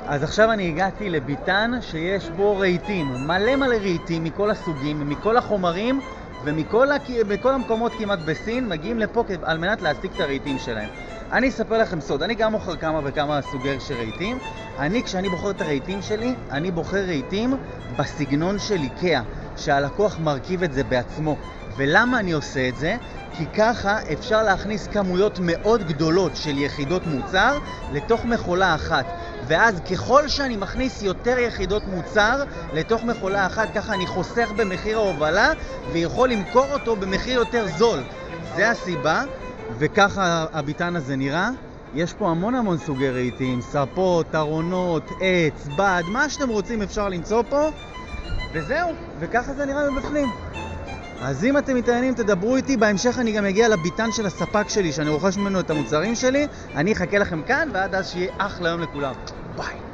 אז עכשיו אני הגעתי לביתן שיש בו רהיטים, מלא רהיטים מכל הסוגים, מכל החומרים ומכל המקומות כמעט בסין מגיעים לפה על מנת להשיג את הרהיטים שלהם. אני אספר לכם סוד, אני גם מוכר כמה וכמה סוגי של רהיטים. כשאני בוחר את הרהיטים שלי, אני בוחר רהיטים בסגנון של איקאה, שהלקוח מרכיב את זה בעצמו. ולמה אני עושה את זה? כי ככה אפשר להכניס כמויות מאוד גדולות של יחידות מוצר לתוך מכולה אחת. ואז ככל שאני מכניס יותר יחידות מוצר לתוך מכולה אחת, ככה אני חוסך במחיר ההובלה ויכול למכור אותו במחיר יותר זול. זה הסיבה, וככה הביתן הזה נראה. יש פה המון סוגי רהיטים, ספות, ארונות, עץ, בד, מה שאתם רוצים אפשר למצוא פה. וזהו, וככה זה נראה מבפנים. אז אם אתם מתעניינים תדברו איתי, בהמשך אני גם אגיע לביתן של הספק שלי שאני רוכש ממנו את המוצרים שלי. אני אחכה לכם כאן ועד אז שיהיה אחלה יום לכולם. ביי.